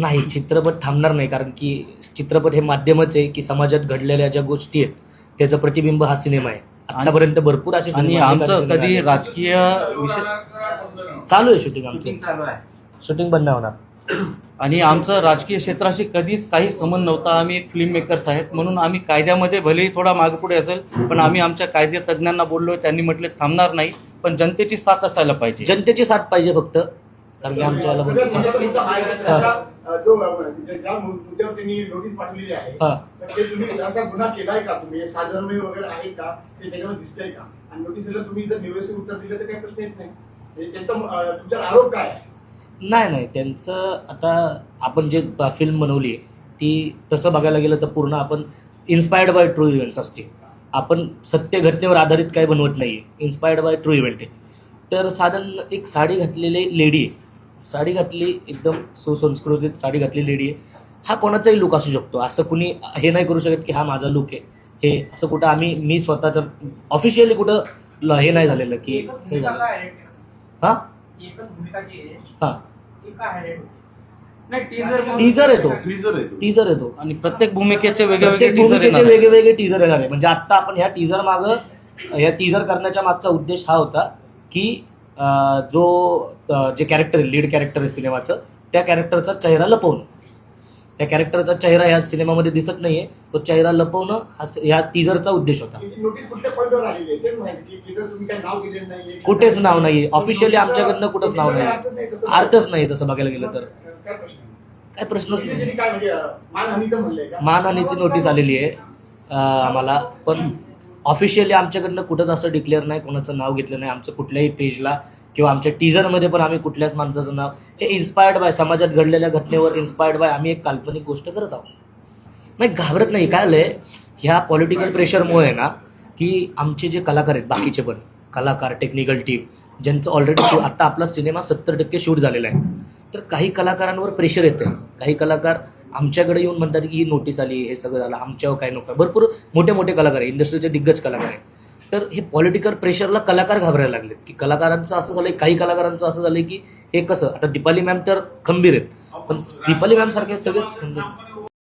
नाही, चित्रपट थांबणार नाही, कारण की चित्रपट हे माध्यमच आहे की समाजात घडलेल्या ज्या गोष्टी आहेत त्याचं प्रतिबिंब हा सिनेमा आहे. आतापर्यंत भरपूर असे आणि सिनेमा आहेत, आमचं असे कधी सिनेमे राजकीय विषय आले. चालू आहे शूटिंग आमचं, चालू आहे. शूटिंग बंद नाही होणार. आणि आमचं राजकीय क्षेत्राशी कधीच काही संबंध नव्हता. आम्ही एक फिल्म मेकर्स आहेत, म्हणून आम्ही कायद्यामध्ये भलेही थोडा मागपुढे असेल, पण आम्ही आमच्या कायदे तज्ज्ञांना बोललो, त्यांनी म्हटले थांबणार नाही, पण जनतेची साथ असायला पाहिजे. जनतेची साथ पाहिजे फक्त, कारण की आमच्याला सगळ्यात महत्त्वाचा मुद्दा हा आहे की त्याचा जो ज्या मुद्द्यावर त्यांनी नोटीस पाठवलेली आहे हा. तर ते तुम्ही असा गुन्हा केलाय का, तुम्ही साधर्म्य वगैरे आहे का ते त्याच्यामध्ये दिसतंय का, आणि नोटीसला तुम्ही जर निवेदन उत्तर दिलं तर काही प्रश्न येत नाही. म्हणजे त्यांचा तुमच्यावर आरोप काय आहे? नाही, त्यांचं आता आपण जे फिल्म बनवली आहे ती तसं बघायला गेलं तर पूर्ण आपण इन्स्पायर्ड बाय ट्रू इव्हेंट्स असते. आपण सत्य घटनेवर आधारित काही बनवत नाही आहे, इन्स्पायर्ड बाय ट्रू इव्हेंट आहे. तर साधारण एक साडी घातलेली लेडी आहे, साडी घातली एकदम सुसंस्कृतीत साडी घातलेली लेडी आहे, हा कोणाचाही लुक असू शकतो. असं कुणी हे नाही करू शकत की हा माझा लुक आहे, हे असं कुठं मी स्वतः तर ऑफिशियली कुठं हे नाही झालेलं की हे झालं. हां हां टीजर येतो, टीजर येतो आणि प्रत्येक भूमिकेचे वेगवेगळे प्रत्येक टीजर भूमिकेचे येणार आहे. वेगवेगळे टीजर येणार आहे. म्हणजे आता आपण ह्या टीजर करण्याच्या मागचा उद्देश हा होता की जे कॅरेक्टर आहे, लीड कॅरेक्टर आहे सिनेमाचं, त्या कॅरेक्टरचा चेहरा लपवणं. त्या कॅरेक्टरचा चेहरा ह्या सिनेमामध्ये दिसत नाहीये, तो चेहरा लपवणं हा ह्या टीजरचा उद्देश होता. नोटीस कुठल्या पॉईंटवर आलेली आहे तेच माहिती की तिथं तुम्ही काही नाव दिलेलं नाहीये, कुठेच नाव नाहीये, ऑफिशियली आमच्याकडनं कुठंच नाव नाही, अर्थच नाही तसं बघायला गेलं तर. काय प्रश्न आहे? काय प्रश्नच नाही. काय म्हणजे मानहानीचं म्हणलंय का? मानहानीची नोटीस आलेली आहे आम्हाला, पण ऑफिशियली आमच्याकडनं कुठंच असं डिक्लेअर नाही, कोणाचं नाव घेतलं नाही. आमचं कुठल्याही पेजला किंवा आमच्या टीजरमध्ये पण आम्ही कुठल्याच माणसाचं नाव, हे इन्स्पायर्ड बाय समाजात घडलेल्या घटनेवर इन्स्पायर्ड बाय आम्ही एक काल्पनिक गोष्ट करत आहोत. नाही, घाबरत नाही. काय आलंय, ह्या पॉलिटिकल प्रेशरमुळे आहे ना की आमचे जे कलाकार आहेत, बाकीचे पण कलाकार, टेक्निकल टीम, ज्यांचं ऑलरेडी आता आपला सिनेमा 70% शूट झालेला आहे, तर काही कलाकारांवर प्रेशर येतं. काही कलाकार आमच्याकडे येऊन म्हणतात की ही नोटीस आली, हे सगळं झालं, आमच्यावर काय नको. भरपूर मोठे मोठे कलाकार आहे, इंडस्ट्रीचे दिग्गज कलाकार आहेत. तर हे पॉलिटिकल प्रेशरला कलाकार घाबरायला लागलेत की कलाकारांचं असं झालंय, काही कलाकारांचं असं झालंय की हे कसं. आता दीपाली मॅम तर खंबीर आहेत, पण दीपाली मॅम सारखे सगळेच खंबीर.